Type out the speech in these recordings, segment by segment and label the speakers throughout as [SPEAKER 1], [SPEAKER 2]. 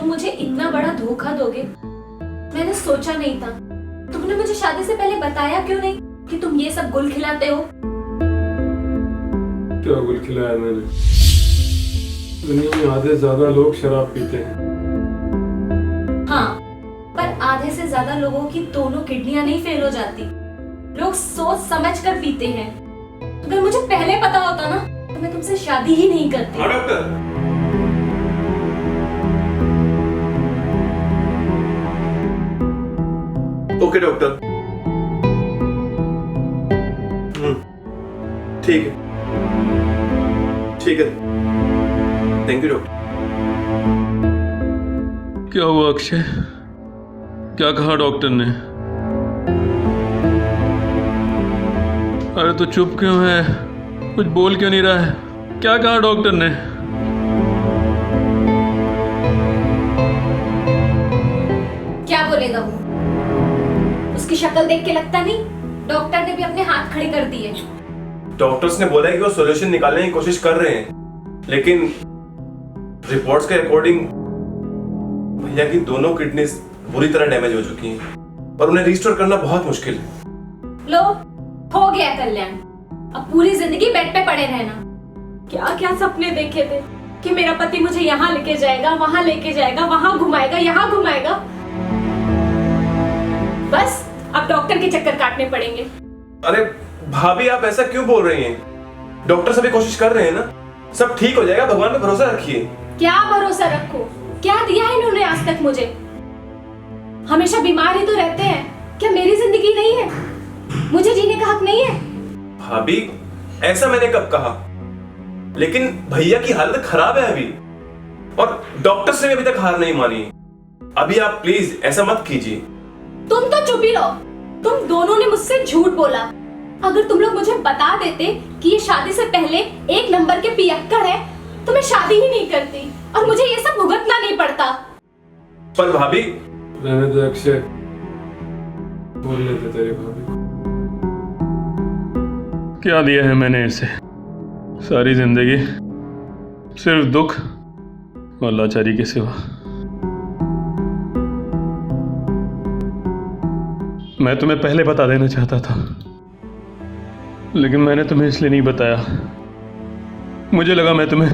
[SPEAKER 1] तुम मुझे इतना बड़ा धोखा दोगे मैंने सोचा नहीं था। तुमने मुझे शादी से पहले बताया क्यों नहीं कि तुम ये सब गुल खिलाते हो?
[SPEAKER 2] क्या गुल खिलाया मैंने? दुनिया में आधे से ज्यादा लोग शराब पीते हैं।
[SPEAKER 1] हाँ, पर आधे से ज्यादा लोगों की दोनों किडनियां नहीं फेल हो जाती। लोग सोच समझ कर पीते हैं। अगर मुझे पहले पता होता ना तो मैं तुमसे शादी ही नहीं करती।
[SPEAKER 3] हाँ डॉक्टर। Okay doctor. ठीक है ठीक है, थैंक यू डॉक्टर।
[SPEAKER 2] क्या हुआ अक्षय? क्या कहा डॉक्टर ने? अरे तो चुप क्यों है? कुछ बोल क्यों नहीं रहा है? क्या कहा डॉक्टर ने?
[SPEAKER 1] क्या बोलेगा वो? उसकी शक्ल देख के लगता नहीं डॉक्टर ने भी अपने हाथ खड़े कर दिए।
[SPEAKER 3] डॉक्टर्स ने बोला है कि वो सॉल्यूशन निकालने की कोशिश कर रहे हैं, लेकिन रिपोर्ट्स के अकॉर्डिंग भैया की दोनों किडनीज बुरी तरह डैमेज हो चुकी हैं और उन्हें रिस्टोर करना बहुत मुश्किल है।
[SPEAKER 1] लो, हो गया कल्याण। अब पूरी जिंदगी बेड पे पड़े रहना। क्या क्या सपने देखे थे कि मेरा पति मुझे यहाँ लेके जाएगा, वहां लेके जाएगा, वहां घुमाएगा, यहाँ घुमाएगा। बस अब डॉक्टर के चक्कर काटने पड़ेंगे।
[SPEAKER 3] अरे भाभी, आप ऐसा क्यों बोल रही हैं? डॉक्टर सभी कोशिश कर रहे हैं ना, सब ठीक हो जाएगा, भगवान पे भरोसा रखिए।
[SPEAKER 1] क्या भरोसा रखो? क्या दिया है इन्होंने आज तक मुझे? हमेशा बीमार ही तो रहते हैं। क्या मेरी जिंदगी नहीं है? मुझे जीने का हक नहीं है?
[SPEAKER 3] भाभी, ऐसा मैंने कब कहा? लेकिन भैया की हालत खराब है अभी, और डॉक्टर्स ने भी अभी तक हार नहीं मानी। अभी आप प्लीज ऐसा मत कीजिए।
[SPEAKER 1] तुम तो चुप ही रहो। तुम दोनों ने मुझसे झूठ बोला। अगर तुम लोग मुझे बता देते कि ये शादी से पहले एक नंबर के पियक्कड़ है तो मैं शादी ही नहीं करती और मुझे ये सब भुगतना नहीं पड़ता।
[SPEAKER 3] पर भाभी,
[SPEAKER 2] रहने दे अक्षय, बोल लेते तेरी भाभी को। क्या दिया है मैंने इसे? सारी जिंदगी सिर्फ दुख और लाचारी के सिवा। मैं तुम्हें पहले बता देना चाहता था, लेकिन मैंने तुम्हें इसलिए नहीं बताया। मुझे लगा मैं तुम्हें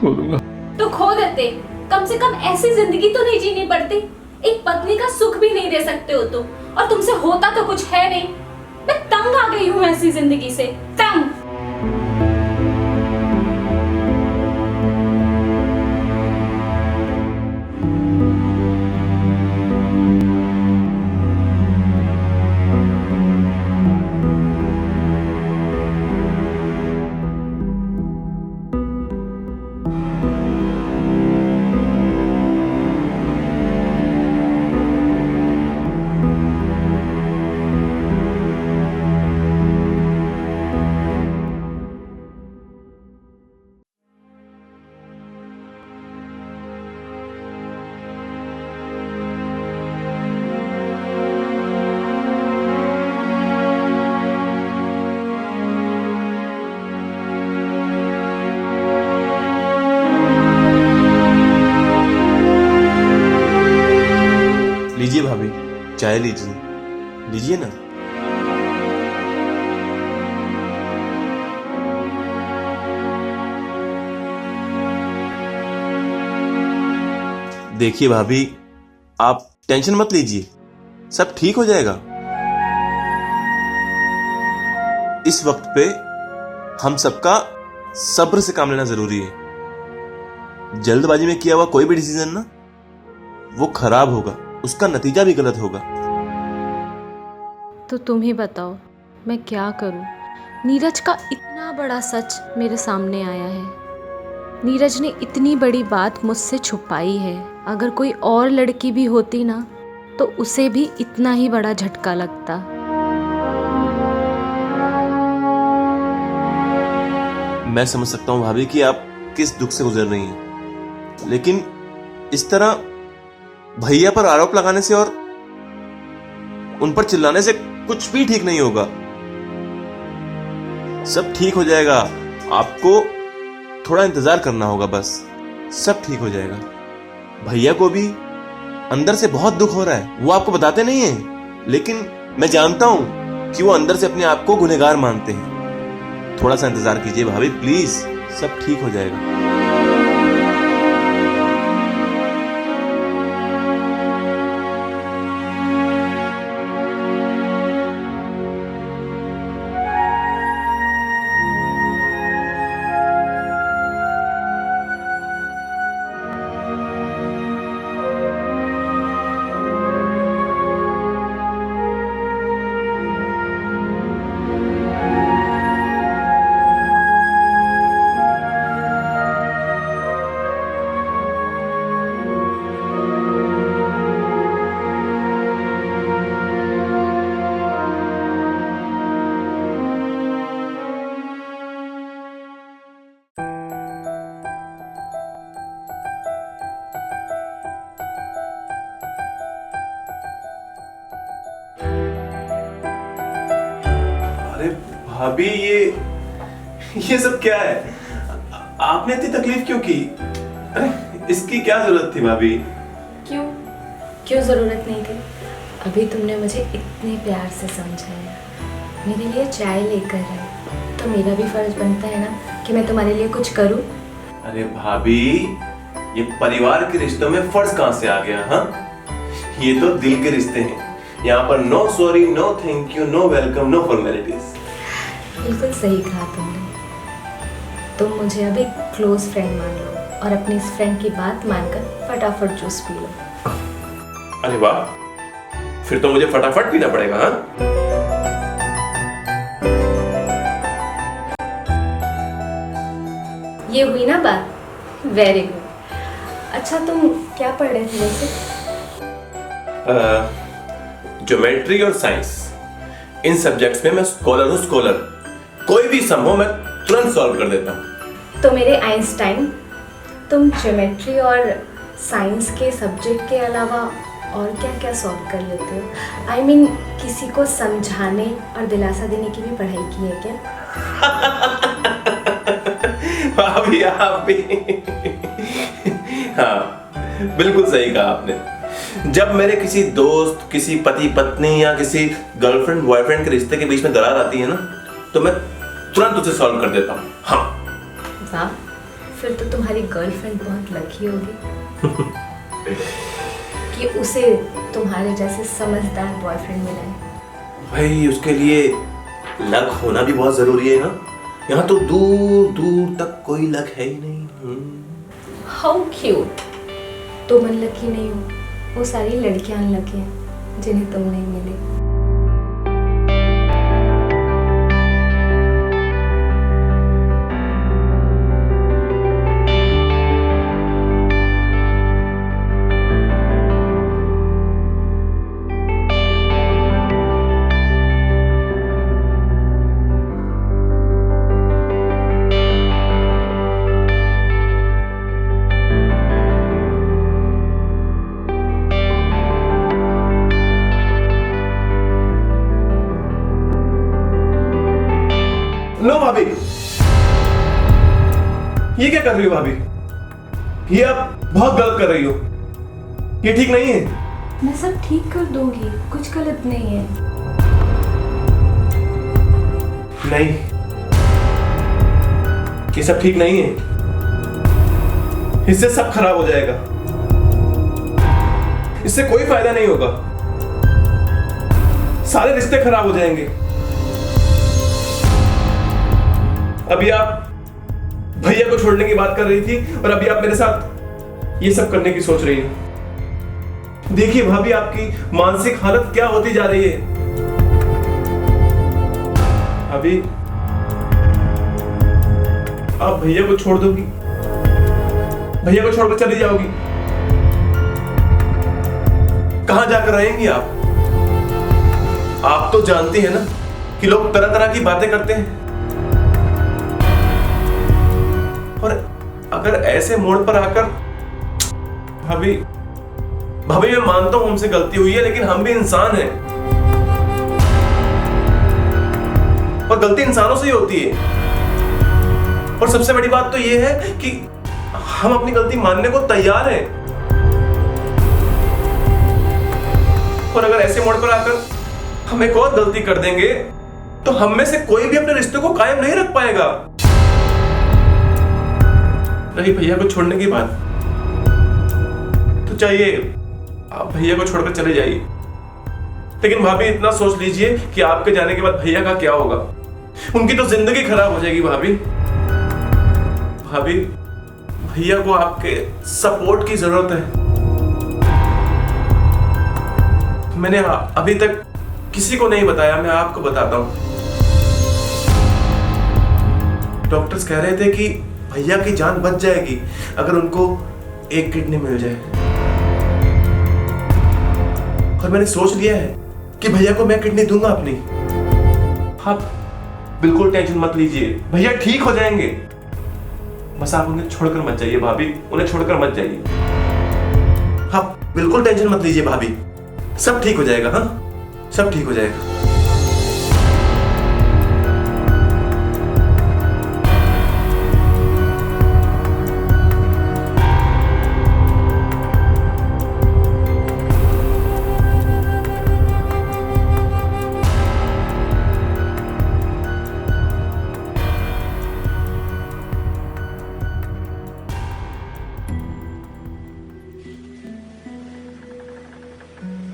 [SPEAKER 2] खो दूंगा।
[SPEAKER 1] तो खो देते। कम से कम ऐसी जिंदगी तो नहीं जीनी पड़ती। एक पत्नी का सुख भी नहीं दे सकते हो तुम, और तुमसे होता तो कुछ है नहीं। मैं तंग आ गई हूँ ऐसी जिंदगी से, तंग।
[SPEAKER 3] लीजिए भाभी, चाय लीजिए। लीजिए ना। देखिए भाभी, आप टेंशन मत लीजिए, सब ठीक हो जाएगा। इस वक्त पे हम सबका सब्र से काम लेना जरूरी है। जल्दबाजी में किया हुआ कोई भी डिसीजन ना, वो खराब होगा, उसका नतीजा भी गलत होगा।
[SPEAKER 1] तो तुम ही बताओ मैं क्या करूं? नीरज का इतना बड़ा सच मेरे सामने आया है। नीरज ने इतनी बड़ी बात मुझसे छुपाई है। अगर कोई और लड़की भी होती ना तो उसे भी इतना ही बड़ा झटका लगता।
[SPEAKER 3] मैं समझ सकता हूं भाभी कि आप किस दुख से गुजर रही हैं, लेकिन इस तरह भैया पर आरोप लगाने से और उन पर चिल्लाने से कुछ भी ठीक नहीं होगा। सब ठीक हो जाएगा, आपको थोड़ा इंतजार करना होगा, बस सब ठीक हो जाएगा। भैया को भी अंदर से बहुत दुख हो रहा है, वो आपको बताते नहीं है, लेकिन मैं जानता हूं कि वो अंदर से अपने आप को गुनहगार मानते हैं। थोड़ा सा इंतजार कीजिए भाभी, प्लीज, सब ठीक हो जाएगा। अरे भाभी, ये सब क्या है? आपने इतनी तकलीफ क्यों की? अरे इसकी क्या जरूरत थी भाभी?
[SPEAKER 1] क्यों जरूरत नहीं थी? अभी तुमने मुझे इतने प्यार से समझाया, मेरे लिए चाय लेकर आए, तो मेरा भी फर्ज बनता है ना कि मैं तुम्हारे लिए कुछ करूं।
[SPEAKER 3] अरे भाभी, ये परिवार के रिश्तों में फर्ज कहां से आ गया? हाँ, ये तो दिल के रिश्ते हैं। यहाँ पर no sorry, no thank you, no welcome, no formalities.
[SPEAKER 1] बिल्कुल सही कहा तुमने। तुम मुझे अभी क्लोज फ्रेंड मान लो और अपनी इस फ्रेंड की बात मानकर फटाफट जूस पी लो।
[SPEAKER 3] अरे वाह, फिर तो मुझे फटाफट पीना पड़ेगा। हाँ,
[SPEAKER 1] ये हुई ना बात? Very good. अच्छा, तुम क्या पढ़ रहे थे वैसे?
[SPEAKER 3] ज्योमेट्री और साइंस, इन सब्जेक्ट्स में मैं स्कॉलर हूँ, स्कॉलर। कोई भी सम हो मैं तुरंत सॉल्व कर देता हूँ।
[SPEAKER 1] तो मेरे आइंस्टाइन, तुम ज्योमेट्री और साइंस के सब्जेक्ट के अलावा और क्या क्या सॉल्व कर लेते हो? आई मीन, किसी को समझाने और दिलासा देने की भी पढ़ाई की है क्या?
[SPEAKER 3] भाभी आप भी हाँ, बिल्कुल सही कहा आपने। जब मेरे किसी दोस्त, किसी पति पत्नी या किसी गर्लफ्रेंड बॉयफ्रेंड के रिश्ते के बीच में दरार आती है ना, तो मैं तुरंत उसे सॉल्व कर देता हूँ। हाँ।
[SPEAKER 1] वाह, फिर तो तुम्हारी गर्लफ्रेंड बहुत लकी होगी कि उसे तुम्हारे जैसे समझदार बॉयफ्रेंड मिला है।
[SPEAKER 3] भाई, उसके लिए लक होना भी बहुत जरूरी है ना। यहाँ तो दूर दूर तक कोई लक है ही नहीं।
[SPEAKER 1] How cute. तुम अनलकी नहीं हो, वो सारी लड़कियां अनलकी हैं जिन्हें तुम नहीं मिले।
[SPEAKER 3] नो भाभी, ये क्या कर रही हो भाभी? ये आप बहुत गलत कर रही हो, ये ठीक नहीं है।
[SPEAKER 1] मैं सब ठीक कर दूंगी, कुछ गलत नहीं है।
[SPEAKER 3] नहीं, ये सब ठीक नहीं है। इससे सब खराब हो जाएगा, इससे कोई फायदा नहीं होगा, सारे रिश्ते खराब हो जाएंगे। अभी आप भैया को छोड़ने की बात कर रही थी और अभी आप मेरे साथ ये सब करने की सोच रही हो। देखिए भाभी, आपकी मानसिक हालत क्या होती जा रही है। अभी आप भैया को छोड़ दोगी, भैया को छोड़कर चली जाओगी, कहां जाकर रहेंगी आप? आप तो जानती हैं ना कि लोग तरह तरह की बातें करते हैं, और अगर ऐसे मोड़ पर आकर भाभी मैं मानता हूं हमसे गलती हुई है, लेकिन हम भी इंसान हैं और गलती इंसानों से ही होती है। और सबसे बड़ी बात तो यह है कि हम अपनी गलती मानने को तैयार हैं। मोड़ पर आकर हम एक और गलती कर देंगे तो हम में से कोई भी अपने रिश्ते को कायम नहीं रख पाएगा। रही भैया को छोड़ने की बात, तो चाहिए आप भैया को छोड़कर चले जाइए, लेकिन भाभी इतना सोच लीजिए कि आपके जाने के बाद भैया का क्या होगा। उनकी तो जिंदगी खराब हो जाएगी भाभी। भाभी, भैया को आपके सपोर्ट की जरूरत है। मैंने अभी तक किसी को नहीं बताया, मैं आपको बताता हूं। डॉक्टर्स कह रहे थे कि भैया की जान बच जाएगी अगर उनको एक किडनी मिल जाए, और मैंने सोच लिया है कि भैया को मैं किडनी दूंगा अपनी। आप बिल्कुल टेंशन मत लीजिए, भैया ठीक हो जाएंगे। बस आप उन्हें छोड़कर मत जाइए भाभी, उन्हें छोड़कर मत जाइए। आप बिल्कुल टेंशन मत लीजिए भाभी, सब ठीक हो जाएगा। हाँ, सब ठीक हो जाएगा।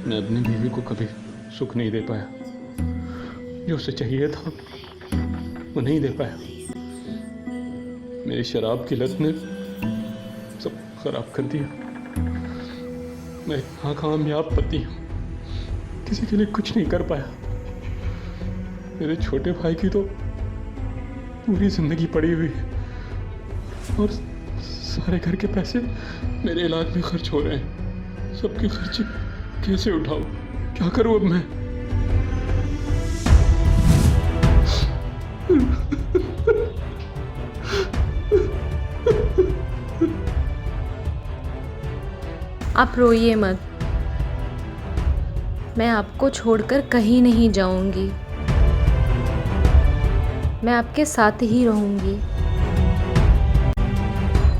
[SPEAKER 2] मैं अपनी बीवी को कभी सुख नहीं दे पाया, जो उसे चाहिए था वो नहीं दे पाया। मेरी शराब की लत ने सब खराब कर दिया। मैं इतना कामयाब पति हूँ, किसी के लिए कुछ नहीं कर पाया। मेरे छोटे भाई की तो पूरी जिंदगी पड़ी हुई है, और सारे घर के पैसे मेरे इलाज में खर्च हो रहे हैं। सबके खर्चे कैसे उठाऊं, क्या करूं अब मैं?
[SPEAKER 1] आप रोइए मत, मैं आपको छोड़कर कहीं नहीं जाऊंगी। मैं आपके साथ ही रहूंगी।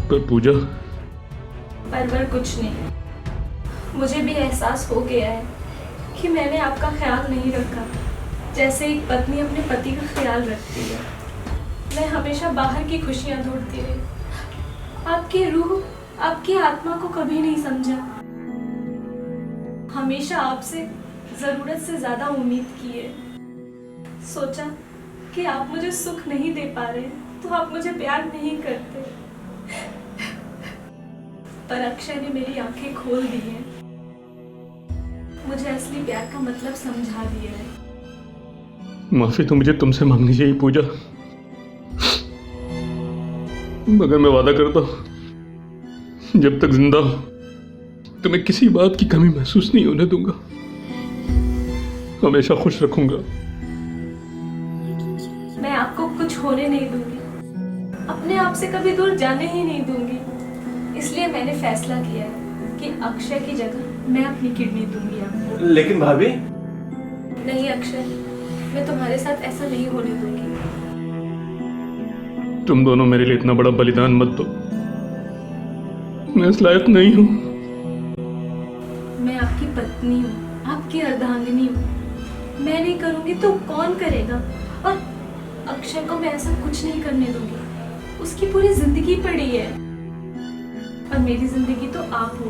[SPEAKER 2] पर पूजा,
[SPEAKER 4] पर कुछ नहीं, मुझे भी एहसास हो गया है कि मैंने आपका ख्याल नहीं रखा जैसे एक पत्नी अपने पति का ख्याल रखती है। मैं हमेशा बाहर की खुशियां ढूंढती रही, आपकी रूह, आपकी आत्मा को कभी नहीं समझा। हमेशा आपसे ज़रूरत से ज़्यादा उम्मीद की है। सोचा कि आप मुझे सुख नहीं दे पा रहे तो आप मुझे प्यार नहीं करते, पर अक्षय ने मेरी आंखें खोल दी हैं, मुझे असली प्यार का मतलब समझा दिया है।
[SPEAKER 2] माफी तो मुझे तुमसे मांगनी चाहिए पूजा, मगर मैं वादा करता हूं जब तक जिंदा हूं तो मैं किसी बात की कमी महसूस नहीं होने दूंगा। हमेशा खुश रखूंगा।
[SPEAKER 4] मैं आपको कुछ होने नहीं दूंगी, अपने आप से कभी दूर जाने ही नहीं दूंगी। इसलिए मैंने फैसला किया है कि अक्षय की जगह मैं अपनी किडनी दूंगी आपको।
[SPEAKER 3] लेकिन भाभी,
[SPEAKER 4] नहीं अक्षय, मैं तुम्हारे साथ ऐसा नहीं होने दूंगी।
[SPEAKER 2] तुम दोनों मेरे लिए इतना बड़ा बलिदान मत दो, मैं इस लायक नहीं हूं।
[SPEAKER 4] मैं आपकी पत्नी हूँ, आपकी अर्धांगिनी हूँ। मैं नहीं करूंगी तो कौन करेगा? और अक्षय को मैं ऐसा कुछ नहीं करने दूंगी। उसकी पूरी जिंदगी पड़ी है, और मेरी जिंदगी तो आप हो।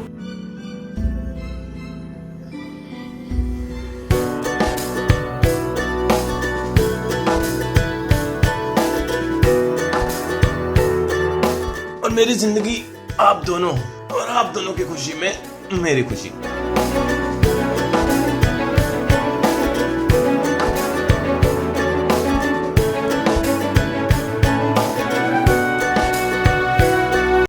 [SPEAKER 3] और मेरी जिंदगी आप दोनों, और आप दोनों की खुशी में मेरी खुशी।